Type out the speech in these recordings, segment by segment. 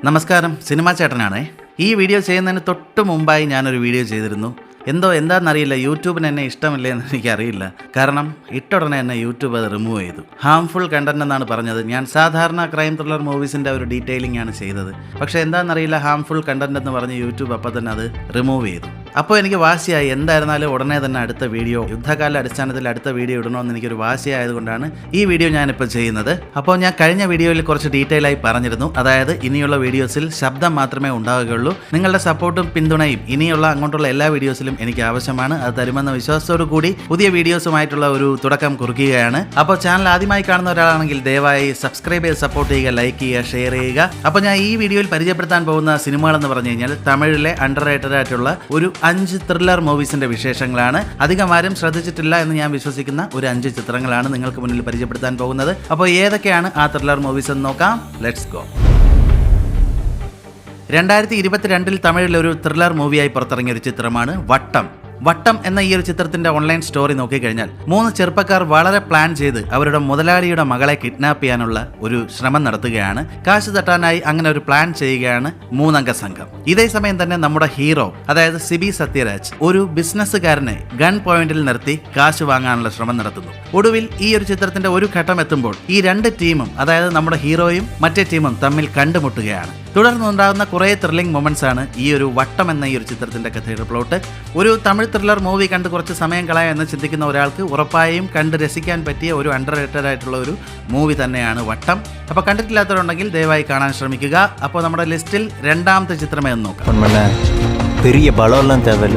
നമസ്കാരം, സിനിമാ ചേട്ടനാണേ. ഈ വീഡിയോ ചെയ്യുന്നതിന് തൊട്ട് മുമ്പായി ഞാനൊരു വീഡിയോ ചെയ്തിരുന്നു. എന്താണെന്നറിയില്ല, യൂട്യൂബിന് എന്നെ ഇഷ്ടമില്ല എന്ന് എനിക്കറിയില്ല. കാരണം ഇട്ടുടനെ എന്നെ യൂട്യൂബ് അത് റിമൂവ് ചെയ്തു. ഹാംഫുൾ കണ്ടന്റ് എന്നാണ് പറഞ്ഞത്. ഞാൻ സാധാരണ ക്രൈം ത്രില്ലർ മൂവീസിൻ്റെ ഒരു ഡീറ്റെയിലിംഗ് ആണ് ചെയ്തത്. പക്ഷേ എന്താണെന്നറിയില്ല, ഹാംഫുൾ കണ്ടന്റ് എന്ന് പറഞ്ഞ് യൂട്യൂബ് അപ്പോൾ തന്നെ അത് റിമൂവ് ചെയ്തു. അപ്പോൾ എനിക്ക് വാശിയായി. എന്തായിരുന്നാലും ഉടനെ തന്നെ അടുത്ത വീഡിയോ, യുദ്ധകാല അടിസ്ഥാനത്തിൽ അടുത്ത വീഡിയോ ഇടണമെന്ന് എനിക്കൊരു വാശിയായതുകൊണ്ടാണ് ഈ വീഡിയോ ഞാനിപ്പോൾ ചെയ്യുന്നത്. അപ്പോൾ ഞാൻ കഴിഞ്ഞ വീഡിയോയിൽ കുറച്ച് ഡീറ്റെയിൽ ആയി പറഞ്ഞിരുന്നു. അതായത് ഇനിയുള്ള വീഡിയോസിൽ ശബ്ദം മാത്രമേ ഉണ്ടാവുകയുള്ളൂ. നിങ്ങളുടെ സപ്പോർട്ടും പിന്തുണയും ഇനിയുള്ള അങ്ങോട്ടുള്ള എല്ലാ വീഡിയോസിലും എനിക്ക് ആവശ്യമാണ്. അത് തരുമെന്ന വിശ്വാസത്തോടു കൂടി പുതിയ വീഡിയോസുമായിട്ടുള്ള ഒരു തുടക്കം കുറിക്കുകയാണ്. അപ്പോൾ ചാനൽ ആദ്യമായി കാണുന്ന ഒരാളാണെങ്കിൽ ദയവായി സബ്സ്ക്രൈബ് ചെയ്ത് സപ്പോർട്ട് ചെയ്യുക, ലൈക്ക് ചെയ്യുക, ഷെയർ ചെയ്യുക. അപ്പോൾ ഞാൻ ഈ വീഡിയോയിൽ പരിചയപ്പെടുത്താൻ പോകുന്ന സിനിമകളെന്ന് പറഞ്ഞു കഴിഞ്ഞാൽ തമിഴിലെ അണ്ടർ റേറ്റഡ് ആയിട്ടുള്ള ഒരു 5 ത്രില്ലർ മൂവീസിന്റെ വിശേഷങ്ങളാണ്. അധികം ആരും ശ്രദ്ധിച്ചിട്ടില്ല എന്ന് ഞാൻ വിശ്വസിക്കുന്ന ഒരു 5 ചിത്രങ്ങളാണ് നിങ്ങൾക്ക് മുന്നിൽ പരിചയപ്പെടുത്താൻ പോകുന്നത്. അപ്പോൾ ഏതൊക്കെയാണ് ആ ത്രില്ലർ മൂവീസ് എന്ന് നോക്കാം. Let's go. 2022 തമിഴിൽ ഒരു ത്രില്ലർ മൂവിയായി പുറത്തിറങ്ങിയ ഒരു ചിത്രമാണ് വട്ടം. വട്ടം എന്ന ഈ ഒരു ചിത്രത്തിന്റെ ഓൺലൈൻ സ്റ്റോറി നോക്കിക്കഴിഞ്ഞാൽ 3 ചെറുപ്പക്കാർ വളരെ പ്ലാൻ ചെയ്ത് അവരുടെ മുതലാളിയുടെ മകളെ കിഡ്നാപ്പ് ചെയ്യാനുള്ള ഒരു ശ്രമം നടത്തുകയാണ്. കാശ് തട്ടാനായി അങ്ങനെ ഒരു പ്ലാൻ ചെയ്യുകയാണ് 3 അംഗ സംഘം. ഇതേ സമയം തന്നെ നമ്മുടെ ഹീറോ, അതായത് സിബി സത്യരാജ്, ഒരു ബിസിനസ്സുകാരനെ ഗൺ പോയിന്റിൽ നിർത്തി കാശ് വാങ്ങാനുള്ള ശ്രമം നടത്തുന്നു. ഒടുവിൽ ഈ ഒരു ചിത്രത്തിന്റെ ഒരു ഘട്ടം എത്തുമ്പോൾ ഈ 2 ടീമും, അതായത് നമ്മുടെ ഹീറോയും മറ്റേ ടീമും തമ്മിൽ കണ്ടുമുട്ടുകയാണ്. തുടർന്നുണ്ടാകുന്ന കുറേ ത്രില്ലിംഗ് മൊമെന്റ്സ് ആണ് ഈ ഒരു വട്ടം എന്ന ഈ ഒരു ചിത്രത്തിന്റെ കഥയുടെ പ്ലോട്ട്. ഒരു തമിഴ് ത്രില്ലർ മൂവി കണ്ട് കുറച്ച് സമയം കളയാം എന്ന് ചിന്തിക്കുന്ന ഒരാൾക്ക് ഉറപ്പായും കണ്ട് രസിക്കാൻ പറ്റിയ ഒരു അണ്ടർ റേറ്റഡ് ആയിട്ടുള്ള ഒരു മൂവി തന്നെയാണ് വട്ടം. അപ്പോൾ കണ്ടിട്ടില്ലാത്തവരുണ്ടെങ്കിൽ ദയവായി കാണാൻ ശ്രമിക്കുക. അപ്പോൾ നമ്മുടെ ലിസ്റ്റിൽ 2ാമത്തെ ചിത്രമേ ഒന്ന് നോക്കാം. പെരിയ ബളമെല്ലാം തേവല്ല.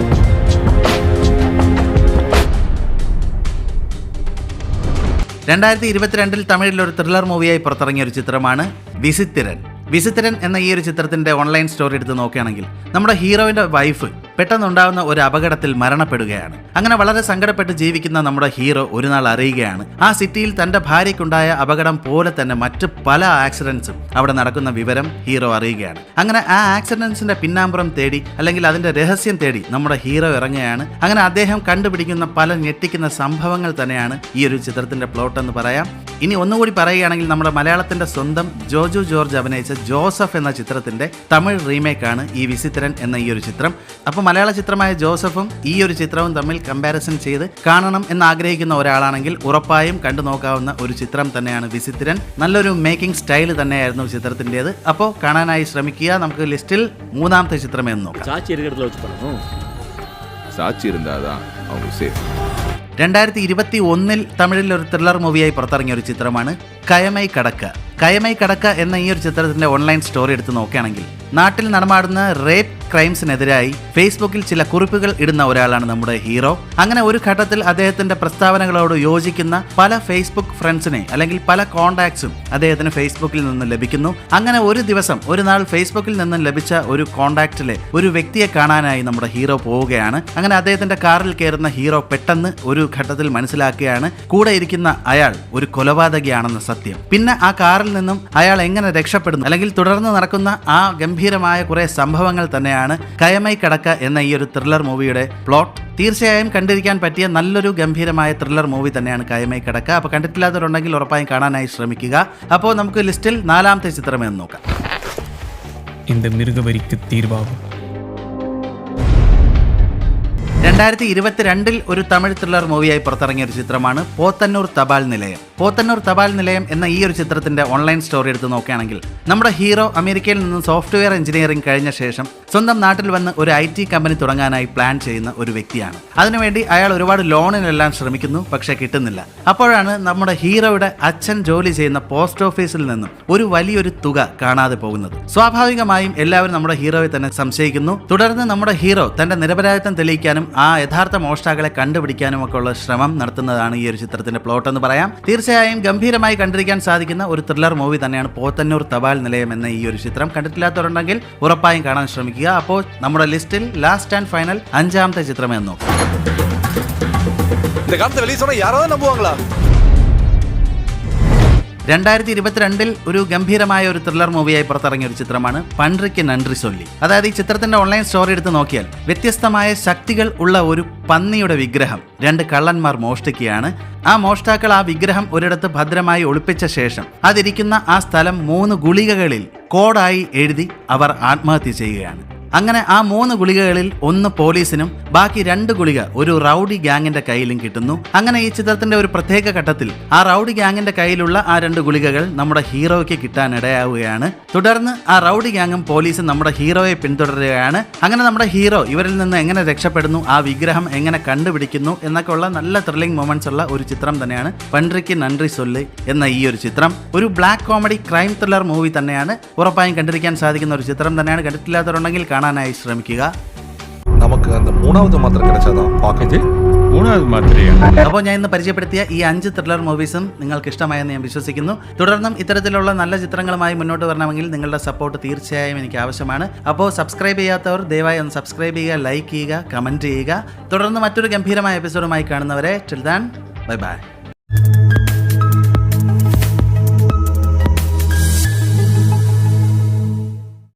2022 തമിഴിൽ ഒരു ത്രില്ലർ മൂവിയായി പുറത്തിറങ്ങിയ ഒരു ചിത്രമാണ് വിസിത്തിരൻ. വിസിത്തിരൻ എന്ന ഈ ഒരു ചിത്രത്തിന്റെ ഓൺലൈൻ സ്റ്റോറി എടുത്ത് നോക്കുകയാണെങ്കിൽ നമ്മുടെ ഹീറോയിന്റെ വൈഫ് പെട്ടെന്നുണ്ടാകുന്ന ഒരു അപകടത്തിൽ മരണപ്പെടുകയാണ്. അങ്ങനെ വളരെ സങ്കടപ്പെട്ട് ജീവിക്കുന്ന നമ്മുടെ ഹീറോ ഒരു നാൾ അറിയുകയാണ് ആ സിറ്റിയിൽ തന്റെ ഭാര്യയ്ക്കുണ്ടായ അപകടം പോലെ തന്നെ മറ്റ് പല ആക്സിഡന്റ്സും അവിടെ നടക്കുന്ന വിവരം ഹീറോ അറിയുകയാണ്. അങ്ങനെ ആ ആക്സിഡന്റ്സിന്റെ പിന്നാമ്പുറം തേടി, അല്ലെങ്കിൽ അതിന്റെ രഹസ്യം തേടി നമ്മുടെ ഹീറോ ഇറങ്ങുകയാണ്. അങ്ങനെ അദ്ദേഹം കണ്ടുപിടിക്കുന്ന പല ഞെട്ടിക്കുന്ന സംഭവങ്ങൾ തന്നെയാണ് ഈ ഒരു ചിത്രത്തിന്റെ പ്ലോട്ട് എന്ന് പറയാം. ഇനി ഒന്നുകൂടി പറയുകയാണെങ്കിൽ നമ്മുടെ മലയാളത്തിന്റെ സ്വന്തം ജോജു ജോർജ് അഭിനയിച്ച ജോസഫ് എന്ന ചിത്രത്തിന്റെ തമിഴ് റീമേക്കാണ് ഈ വിസിത്തിരൻ എന്ന ഈ ഒരു ചിത്രം. അപ്പോൾ മലയാള ചിത്രമായ ജോസഫും ഈ ഒരു ചിത്രവും തമ്മിൽ കമ്പാരിസൺ ചെയ്ത് കാണണം എന്ന് ആഗ്രഹിക്കുന്ന ഒരാളാണെങ്കിൽ ഉറപ്പായും കണ്ടു നോക്കാവുന്ന ഒരു ചിത്രം തന്നെയാണ് വിസിത്തിരൻ. നല്ലൊരു മേക്കിംഗ് സ്റ്റൈൽ തന്നെയായിരുന്നു ചിത്രത്തിൻ്റെത്. അപ്പോൾ കാണാനായി ശ്രമിക്കുക. നമുക്ക് ലിസ്റ്റിൽ 3ാമത്തെ ചിത്രമേ നോക്കാം. 2021 തമിഴിൽ ഒരു ത്രില്ലർ മൂവിയായി പുറത്തിറങ്ങിയ ഒരു ചിത്രമാണ് കയമൈ കടക്ക. കയമൈ കടക്ക എന്ന ഈ ഒരു ചിത്രത്തിന്റെ ഓൺലൈൻ സ്റ്റോറി എടുത്ത് നോക്കുകയാണെങ്കിൽ നാട്ടിൽ നടമാടുന്ന റേപ്പ് ക്രൈംസിനെതിരായി ഫേസ്ബുക്കിൽ ചില കുറിപ്പുകൾ ഇടുന്ന ഒരാളാണ് നമ്മുടെ ഹീറോ. അങ്ങനെ ഒരു ഘട്ടത്തിൽ അദ്ദേഹത്തിന്റെ പ്രസ്താവനകളോട് യോജിക്കുന്ന പല ഫേസ്ബുക്ക് ഫ്രണ്ട്സിനെ, അല്ലെങ്കിൽ പല കോണ്ടാക്ട്സും അദ്ദേഹത്തിന് ഫേസ്ബുക്കിൽ നിന്ന് ലഭിക്കുന്നു. അങ്ങനെ ഒരു ദിവസം, ഒരു നാൾ ഫേസ്ബുക്കിൽ നിന്ന് ലഭിച്ച ഒരു കോണ്ടാക്റ്റിലെ ഒരു വ്യക്തിയെ കാണാനായി നമ്മുടെ ഹീറോ പോവുകയാണ്. അങ്ങനെ അദ്ദേഹത്തിന്റെ കാറിൽ കയറുന്ന ഹീറോ പെട്ടെന്ന് ഒരു ഘട്ടത്തിൽ മനസ്സിലാക്കുകയാണ് കൂടെ ഇരിക്കുന്ന അയാൾ ഒരു കൊലപാതകയാണെന്ന സത്യം. പിന്നെ ആ കാറിൽ നിന്നും അയാൾ എങ്ങനെ രക്ഷപ്പെടുന്നു, അല്ലെങ്കിൽ തുടർന്ന് നടക്കുന്ന ആ ഗംഭീരമായ കുറെ സംഭവങ്ങൾ തന്നെയാണ് കയമൈ കടക്ക എന്ന ഈ ഒരു ത്രില്ലർ മൂവിയുടെ പ്ലോട്ട്. തീർച്ചയായും കണ്ടിരിക്കാൻ പറ്റിയ നല്ലൊരു ഗംഭീരമായ ത്രില്ലർ മൂവി തന്നെയാണ് കയമൈ കടക്ക. അപ്പോൾ കണ്ടിട്ടില്ലാത്തവരുണ്ടെങ്കിൽ ഉറപ്പായും കാണാനായി ശ്രമിക്കുക. അപ്പോൾ നമുക്ക് ലിസ്റ്റിൽ 4ാമത്തെ ചിത്രമേ നോക്കാം. இந்த மிருகவரிக்கு தீர்வாகும். 2022 ഒരു തമിഴ് ത്രില്ലർ മൂവിയായി പുറത്തിറങ്ങിയ ഒരു ചിത്രമാണ് പോത്തന്നൂർ തപാൽ നിലയം. പോത്തന്നൂർ തപാൽ നിലയം എന്ന ഈ ഒരു ചിത്രത്തിന്റെ ഓൺലൈൻ സ്റ്റോറി എടുത്ത് നോക്കുകയാണെങ്കിൽ നമ്മുടെ ഹീറോ അമേരിക്കയിൽ നിന്ന് സോഫ്റ്റ്വെയർ എഞ്ചിനീയറിംഗ് കഴിഞ്ഞ ശേഷം സ്വന്തം നാട്ടിൽ വന്ന് ഒരു IT കമ്പനി തുടങ്ങാനായി പ്ലാൻ ചെയ്യുന്ന ഒരു വ്യക്തിയാണ്. അതിനുവേണ്ടി അയാൾ ഒരുപാട് ലോണിനെല്ലാം ശ്രമിക്കുന്നു, പക്ഷെ കിട്ടുന്നില്ല. അപ്പോഴാണ് നമ്മുടെ ഹീറോയുടെ അച്ഛൻ ജോലി ചെയ്യുന്ന പോസ്റ്റ് ഓഫീസിൽ നിന്നും ഒരു വലിയൊരു തുക കാണാതെ പോകുന്നത്. സ്വാഭാവികമായും എല്ലാവരും നമ്മുടെ ഹീറോയെ തന്നെ സംശയിക്കുന്നു. തുടർന്ന് നമ്മുടെ ഹീറോ തന്റെ നിരപരാധിത്വം തെളിയിക്കാനും ആ യഥാർത്ഥ മോഷ്ടാക്കളെ കണ്ടുപിടിക്കാനും ഒക്കെ ഉള്ള ശ്രമം നടത്തുന്നതാണ് ഈ ഒരു ചിത്രത്തിന്റെ പ്ലോട്ട് എന്ന് പറയാം. തീർച്ചയായും ഗംഭീരമായി കണ്ടിരിക്കാൻ സാധിക്കുന്ന ഒരു ത്രില്ലർ മൂവി തന്നെയാണ് പോത്തന്നൂർ തപാൽ നിലയം എന്ന ഈ ഒരു ചിത്രം. കണ്ടിട്ടില്ലാത്തവരുണ്ടെങ്കിൽ ഉറപ്പായും കാണാൻ ശ്രമിക്കുക. അപ്പോൾ നമ്മുടെ ലിസ്റ്റിൽ ലാസ്റ്റ് ആൻഡ് ഫൈനൽ 5ാമത്തെ ചിത്രമേ നോക്കാം. 2022 2022 ഒരു ഗംഭീരമായ ഒരു ത്രില്ലർ മൂവിയായി പുറത്തിറങ്ങിയ ഒരു ചിത്രമാണ് പൻട്രിക്ക് നൻട്രി സൊല്ലി. അതായത് ഈ ചിത്രത്തിന്റെ ഓൺലൈൻ സ്റ്റോറി എടുത്ത് നോക്കിയാൽ വ്യത്യസ്തമായ ശക്തികൾ ഉള്ള ഒരു പന്നിയുടെ വിഗ്രഹം 2 കള്ളന്മാർ മോഷ്ടിക്കുകയാണ്. ആ മോഷ്ടാക്കൾ ആ വിഗ്രഹം ഒരിടത്ത് ഭദ്രമായി ഒളിപ്പിച്ച ശേഷം അതിരിക്കുന്ന ആ സ്ഥലം 3 ഗുളികകളിൽ കോഡായി എഴുതി അവർ ആത്മഹത്യ ചെയ്യുകയാണ്. അങ്ങനെ ആ 3 ഗുളികകളിൽ 1 പോലീസിനും ബാക്കി 2 ഗുളിക ഒരു റൗഡി ഗ്യാങ്ങിന്റെ കയ്യിലും കിട്ടുന്നു. അങ്ങനെ ഈ ചിത്രത്തിന്റെ ഒരു പ്രത്യേക ഘട്ടത്തിൽ ആ റൗഡി ഗ്യാങ്ങിന്റെ കയ്യിലുള്ള ആ 2 ഗുളികകൾ നമ്മുടെ ഹീറോയ്ക്ക് കിട്ടാൻ ഇടയാവുകയാണ്. തുടർന്ന് ആ റൗഡി ഗ്യാങ്ങും പോലീസും നമ്മുടെ ഹീറോയെ പിന്തുടരുകയാണ്. അങ്ങനെ നമ്മുടെ ഹീറോ ഇവരിൽ നിന്ന് എങ്ങനെ രക്ഷപ്പെടുന്നു, ആ വിഗ്രഹം എങ്ങനെ കണ്ടുപിടിക്കുന്നു എന്നൊക്കെ ഉള്ള നല്ല ത്രില്ലിംഗ് മൊമെന്റ്സ് ഉള്ള ഒരു ചിത്രം തന്നെയാണ് പൻട്രിക്ക് നൻട്രി സൊല്ലി എന്ന ഈ ഒരു ചിത്രം. ഒരു black comedy crime thriller movie തന്നെയാണ്. ഉറപ്പായും കണ്ടിരിക്കാൻ സാധിക്കുന്ന ഒരു ചിത്രം തന്നെയാണ്. കണ്ടിട്ടില്ലാത്തവരുണ്ടെങ്കിൽ കാണാനായി ശ്രമിക്കുക. നമുക്ക് அந்த மூணாவது மாத்திரை கிடைச்சாதான் பாக்கேஜ் മൂന്നാമത് മാത്രയാണ്. അപ്പോൾ ഞാൻ ഇന്ന് പരിചയപ്പെടുത്തിയ ഈ 5 ത്രില്ലർ മൂവീസും നിങ്ങൾക്ക് ഇഷ്ടമായെന്ന് ഞാൻ വിശ്വസിക്കുന്നു. തുടർന്നും ഇത്തരത്തിലുള്ള നല്ല ചിത്രങ്ങളുമായി മുന്നോട്ട് വരണമെങ്കിൽ നിങ്ങളുടെ സപ്പോർട്ട് തീർച്ചയായും എനിക്ക് ആവശ്യമാണ്. അപ്പോൾ സബ്സ്ക്രൈബ് ചെയ്യാത്തവർ ദയവായി ഒന്ന് സബ്സ്ക്രൈബ് ചെയ്യുക, ലൈക്ക് ചെയ്യുക, കമൻറ്റ് ചെയ്യുക. തുടർന്ന് മറ്റൊരു ഗംഭീരമായ എപ്പിസോഡുമായി കാണുന്നവരെ ടിൽ ദെൻ ബൈ ബൈ.